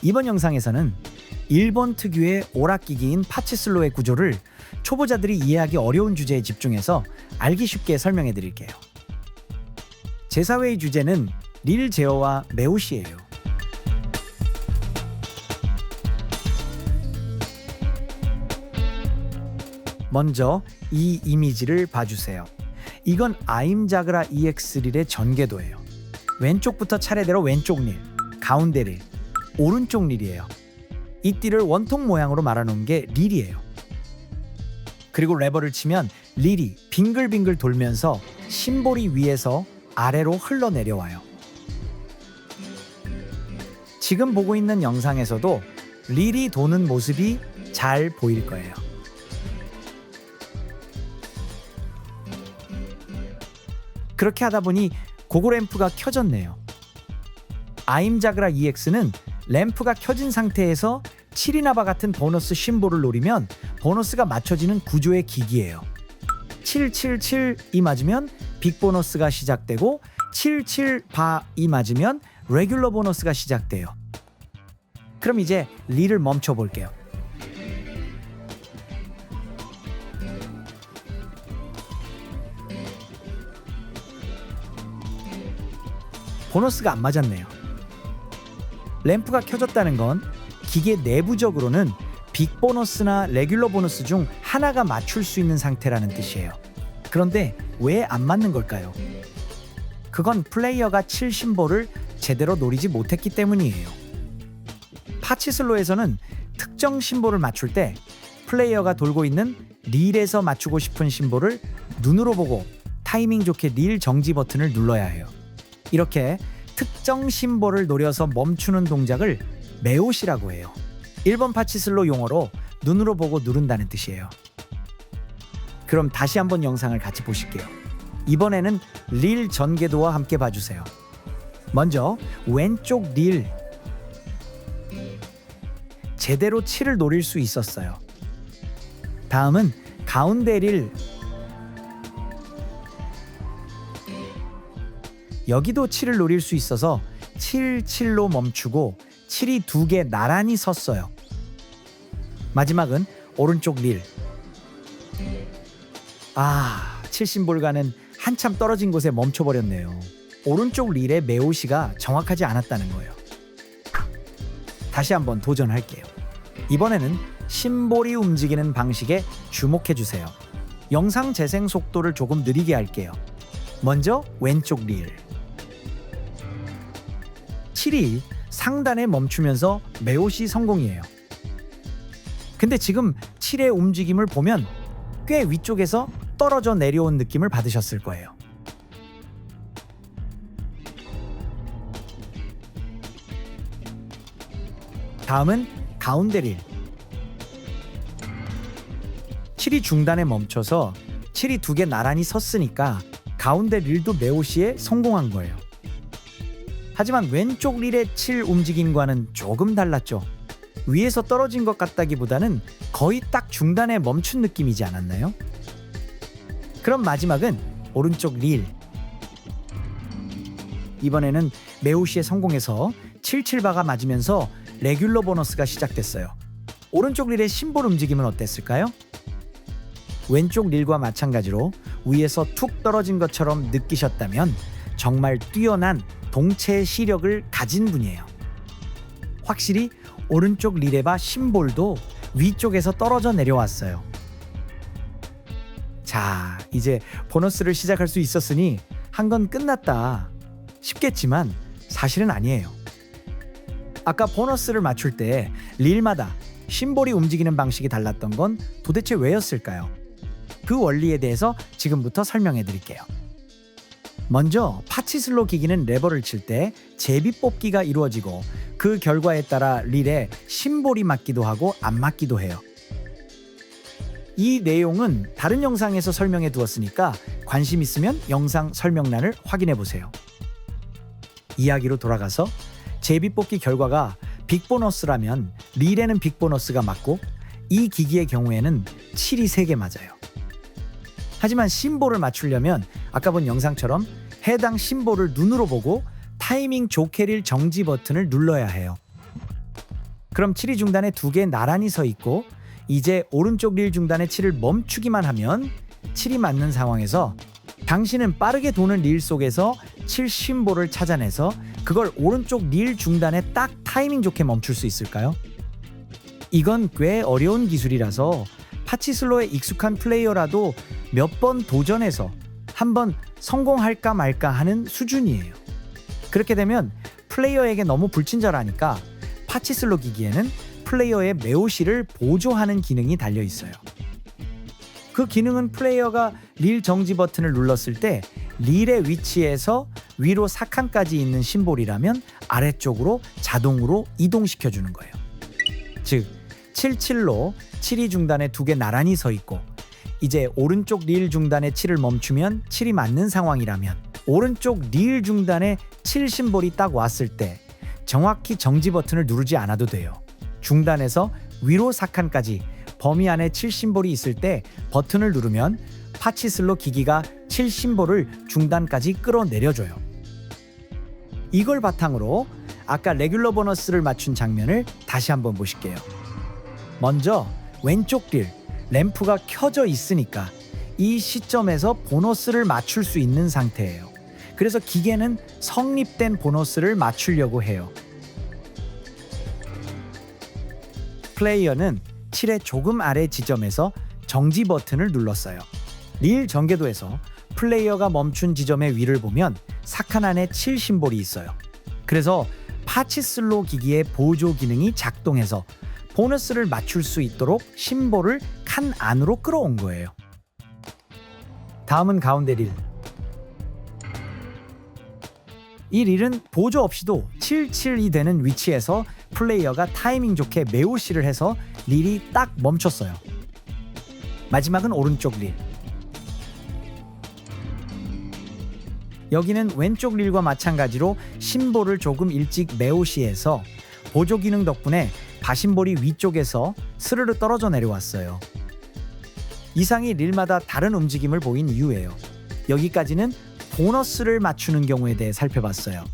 이번 영상에서는 일본 특유의 오락기기인 파치슬로의 구조를 초보자들이 이해하기 어려운 주제에 집중해서 알기 쉽게 설명해 드릴게요. 제4회의 주제는 릴 제어와 메오시예요. 먼저 이 이미지를 봐주세요. 이건 아임자그라 EX 릴의 전개도예요. 왼쪽부터 차례대로 왼쪽 릴, 가운데 릴, 오른쪽 릴이에요. 이 띠를 원통 모양으로 말아놓은 게 릴이에요. 그리고 레버를 치면 릴이 빙글빙글 돌면서 심볼이 위에서 아래로 흘러내려와요. 지금 보고 있는 영상에서도 릴이 도는 모습이 잘 보일 거예요. 그렇게 하다 보니 고고 램프가 켜졌네요. 아임자그라 EX는 램프가 켜진 상태에서 7이나바 같은 보너스 심볼을 노리면 보너스가 맞춰지는 구조의 기기예요. 777이 맞으면 빅 보너스가 시작되고 77바이 맞으면 레귤러 보너스가 시작돼요. 그럼 이제 릴을 멈춰 볼게요. 보너스가 안 맞았네요. 램프가 켜졌다는 건 기계 내부적으로는 빅 보너스나 레귤러 보너스 중 하나가 맞출 수 있는 상태라는 뜻이에요. 그런데 왜 안 맞는 걸까요? 그건 플레이어가 7 심볼을 제대로 노리지 못했기 때문이에요. 파치슬로에서는 특정 심볼을 맞출 때 플레이어가 돌고 있는 릴에서 맞추고 싶은 심볼을 눈으로 보고 타이밍 좋게 릴 정지 버튼을 눌러야 해요. 이렇게 특정 심볼을 노려서 멈추는 동작을 메오시라고 해요. 일본 파치슬로 용어로 눈으로 보고 누른다는 뜻이에요. 그럼 다시 한번 영상을 같이 보실게요. 이번에는 릴 전개도와 함께 봐주세요. 먼저 왼쪽 릴, 제대로 7을 노릴 수 있었어요. 다음은 가운데 릴, 여기도 7을 노릴 수 있어서 7, 7로 멈추고 7이 2개 나란히 섰어요. 마지막은 오른쪽 릴. 7 심볼과는 한참 떨어진 곳에 멈춰버렸네요. 오른쪽 릴의 메오시가 정확하지 않았다는 거예요. 다시 한번 도전할게요. 이번에는 심볼이 움직이는 방식에 주목해주세요. 영상 재생 속도를 조금 느리게 할게요. 먼저 왼쪽 릴. 7이 상단에 멈추면서 메오시 성공이에요. 근데 지금 7의 움직임을 보면 꽤 위쪽에서 떨어져 내려온 느낌을 받으셨을 거예요. 다음은 가운데 릴. 7이 중단에 멈춰서 7이 2개 나란히 섰으니까 가운데 릴도 메오시에 성공한 거예요. 하지만 왼쪽 릴의 7 움직임과는 조금 달랐죠. 위에서 떨어진 것 같다기보다는 거의 딱 중단에 멈춘 느낌이지 않았나요? 그럼 마지막은 오른쪽 릴. 이번에는 메오시에 성공해서 77바가 맞으면서 레귤러 보너스가 시작됐어요. 오른쪽 릴의 심볼 움직임은 어땠을까요? 왼쪽 릴과 마찬가지로 위에서 툭 떨어진 것처럼 느끼셨다면 정말 뛰어난 동체 시력을 가진 분이에요. 확실히 오른쪽 릴의 바 심볼도 위쪽에서 떨어져 내려왔어요. 자, 이제 보너스를 시작할 수 있었으니 한 건 끝났다 싶겠지만 사실은 아니에요. 아까 보너스를 맞출 때 릴마다 심볼이 움직이는 방식이 달랐던 건 도대체 왜였을까요? 그 원리에 대해서 지금부터 설명해 드릴게요. 먼저 파치슬로 기기는 레버를 칠 때 제비 뽑기가 이루어지고 그 결과에 따라 릴에 심볼이 맞기도 하고 안 맞기도 해요. 이 내용은 다른 영상에서 설명해 두었으니까 관심 있으면 영상 설명란을 확인해 보세요. 이야기로 돌아가서 제비 뽑기 결과가 빅보너스라면 릴에는 빅보너스가 맞고 이 기기의 경우에는 7이 3개 맞아요. 하지만 심볼을 맞추려면 아까 본 영상처럼 해당 심볼을 눈으로 보고 타이밍 좋게 릴 정지 버튼을 눌러야 해요. 그럼 칠이 중단에 두 개 나란히 서 있고 이제 오른쪽 릴 중단에 칠을 멈추기만 하면 칠이 맞는 상황에서 당신은 빠르게 도는 릴 속에서 칠 심볼을 찾아내서 그걸 오른쪽 릴 중단에 딱 타이밍 좋게 멈출 수 있을까요? 이건 꽤 어려운 기술이라서 파치슬로에 익숙한 플레이어라도 몇 번 도전해서 한번 성공할까 말까 하는 수준이에요. 그렇게 되면 플레이어에게 너무 불친절하니까 파치슬로 기기에는 플레이어의 매오시를 보조하는 기능이 달려 있어요. 그 기능은 플레이어가 릴 정지 버튼을 눌렀을 때 릴의 위치에서 위로 4칸까지 있는 심볼이라면 아래쪽으로 자동으로 이동시켜 주는 거예요. 즉 77로 7이 중단에 두 개 나란히 서 있고 이제 오른쪽 릴 중단에 7을 멈추면 7이 맞는 상황이라면 오른쪽 릴 중단에 7 심볼이 딱 왔을 때 정확히 정지 버튼을 누르지 않아도 돼요. 중단에서 위로 4칸까지 범위 안에 7 심볼이 있을 때 버튼을 누르면 파치슬로 기기가 7 심볼을 중단까지 끌어내려줘요. 이걸 바탕으로 아까 레귤러 보너스를 맞춘 장면을 다시 한번 보실게요. 먼저 왼쪽 릴 램프가 켜져 있으니까 이 시점에서 보너스를 맞출 수 있는 상태예요. 그래서 기계는 성립된 보너스를 맞추려고 해요. 플레이어는 7의 조금 아래 지점에서 정지 버튼을 눌렀어요. 릴 전개도에서 플레이어가 멈춘 지점의 위를 보면 4칸 안에 7 심볼이 있어요. 그래서 파치슬로 기기의 보조 기능이 작동해서 보너스를 맞출 수 있도록 심볼을 칸 안으로 끌어온 거예요. 다음은 가운데 릴. 이 릴은 보조 없이도 77이 되는 위치에서 플레이어가 타이밍 좋게 매오시를 해서 릴이 딱 멈췄어요. 마지막은 오른쪽 릴. 여기는 왼쪽 릴과 마찬가지로 심볼을 조금 일찍 매오시해서 보조 기능 덕분에 가심볼이 위쪽에서 스르르 떨어져 내려왔어요. 이상이 릴마다 다른 움직임을 보인 이유예요. 여기까지는 보너스를 맞추는 경우에 대해 살펴봤어요.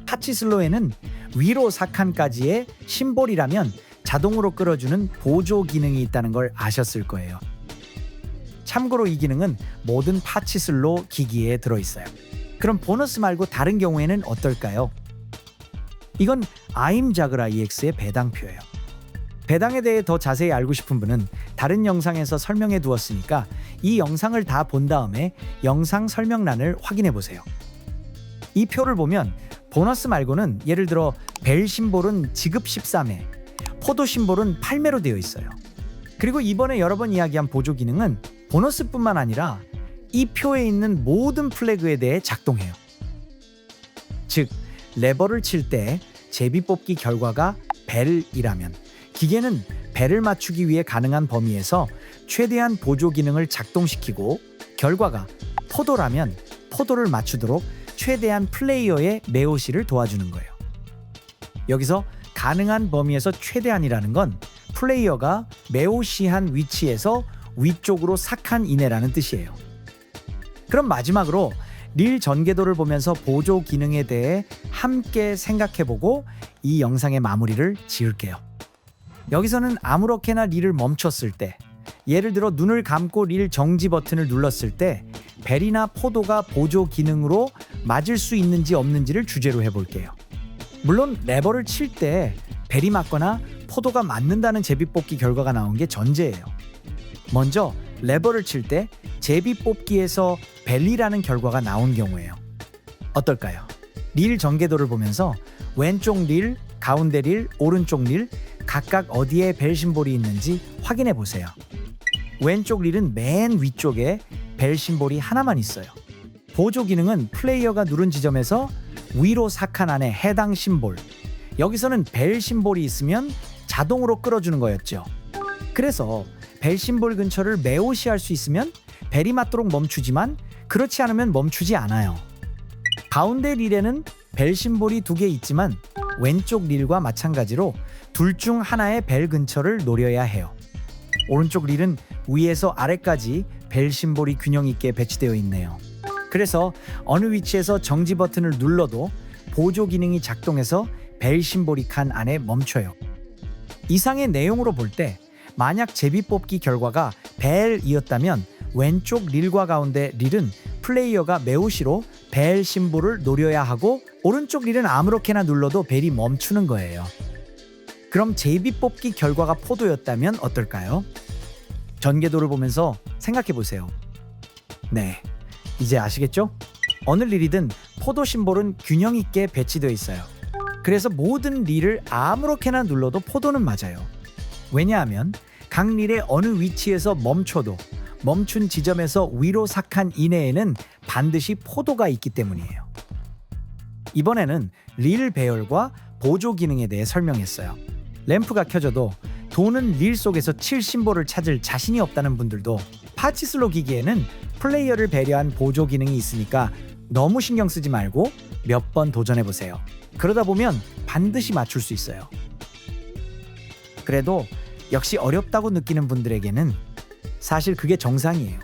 파치슬로에는 위로 4칸까지의 심볼이라면 자동으로 끌어주는 보조 기능이 있다는 걸 아셨을 거예요. 참고로 이 기능은 모든 파치슬로 기기에 들어있어요. 그럼 보너스 말고 다른 경우에는 어떨까요? 이건 아임자그라 EX의 배당표예요. 배당에 대해 더 자세히 알고 싶은 분은 다른 영상에서 설명해 두었으니까 이 영상을 다 본 다음에 영상 설명란을 확인해 보세요. 이 표를 보면 보너스 말고는 예를 들어 벨 심볼은 지급 13회, 포도 심볼은 8매로 되어 있어요. 그리고 이번에 여러 번 이야기한 보조 기능은 보너스뿐만 아니라 이 표에 있는 모든 플래그에 대해 작동해요. 즉 레버를 칠 때 제비 뽑기 결과가 벨이라면 기계는 벨을 맞추기 위해 가능한 범위에서 최대한 보조 기능을 작동시키고 결과가 포도라면 포도를 맞추도록 최대한 플레이어의 매오시를 도와주는 거예요. 여기서 가능한 범위에서 최대한이라는 건 플레이어가 매오시한 위치에서 위쪽으로 4칸 이내라는 뜻이에요. 그럼 마지막으로 릴 전개도를 보면서 보조 기능에 대해 함께 생각해보고 이 영상의 마무리를 지을게요. 여기서는 아무렇게나 릴을 멈췄을 때, 예를 들어 눈을 감고 릴 정지 버튼을 눌렀을 때 벨이나 포도가 보조 기능으로 맞을 수 있는지 없는지를 주제로 해볼게요. 물론 레버를 칠 때 벨이 맞거나 포도가 맞는다는 제비뽑기 결과가 나온 게 전제예요. 먼저 레버를 칠 때 제비뽑기에서 벨이라는 결과가 나온 경우예요. 어떨까요? 릴 전개도를 보면서 왼쪽 릴, 가운데 릴, 오른쪽 릴 각각 어디에 벨 심볼이 있는지 확인해 보세요. 왼쪽 릴은 맨 위쪽에 벨 심볼이 하나만 있어요. 보조 기능은 플레이어가 누른 지점에서 위로 4칸 안에 해당 심볼, 여기서는 벨 심볼이 있으면 자동으로 끌어주는 거였죠. 그래서 벨 심볼 근처를 매오시할 수 있으면 벨이 맞도록 멈추지만 그렇지 않으면 멈추지 않아요. 가운데 릴에는 벨 심볼이 2개 있지만 왼쪽 릴과 마찬가지로 둘 중 하나의 벨 근처를 노려야 해요. 오른쪽 릴은 위에서 아래까지 벨 심볼이 균형 있게 배치되어 있네요. 그래서 어느 위치에서 정지 버튼을 눌러도 보조 기능이 작동해서 벨 심볼이 칸 안에 멈춰요. 이상의 내용으로 볼 때 만약 제비뽑기 결과가 벨이었다면 왼쪽 릴과 가운데 릴은 플레이어가 매우시로 벨 심볼을 노려야 하고 오른쪽 릴은 아무렇게나 눌러도 벨이 멈추는 거예요. 그럼 제비뽑기 결과가 포도였다면 어떨까요? 전개도를 보면서 생각해 보세요. 네, 이제 아시겠죠? 어느 릴이든 포도 심볼은 균형 있게 배치되어 있어요. 그래서 모든 릴을 아무렇게나 눌러도 포도는 맞아요. 왜냐하면 각 릴의 어느 위치에서 멈춰도 멈춘 지점에서 위로 삭한 이내에는 반드시 포도가 있기 때문이에요. 이번에는 릴 배열과 보조 기능에 대해 설명했어요. 램프가 켜져도 도는 릴 속에서 칠 심볼을 찾을 자신이 없다는 분들도 파치슬로 기기에는 플레이어를 배려한 보조 기능이 있으니까 너무 신경 쓰지 말고 몇 번 도전해보세요. 그러다 보면 반드시 맞출 수 있어요. 그래도 역시 어렵다고 느끼는 분들에게는 사실 그게 정상이에요.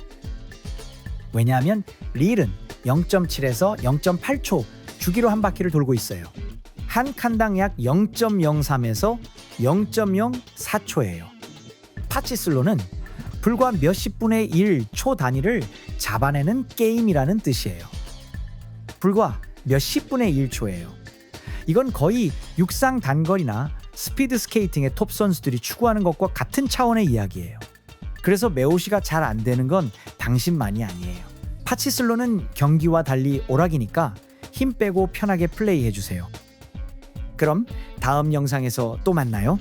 왜냐하면 릴은 0.7에서 0.8초 주기로 한 바퀴를 돌고 있어요. 한 칸당 약 0.03에서 0.04초예요. 파치슬로는 불과 몇십 분의 1초 단위를 잡아내는 게임이라는 뜻이에요. 불과 몇십 분의 1초예요. 이건 거의 육상 단거리나 스피드 스케이팅의 톱 선수들이 추구하는 것과 같은 차원의 이야기예요. 그래서 매오시가 잘 안 되는 건 당신만이 아니에요. 파치슬로는 경기와 달리 오락이니까 힘 빼고 편하게 플레이해주세요. 그럼 다음 영상에서 또 만나요.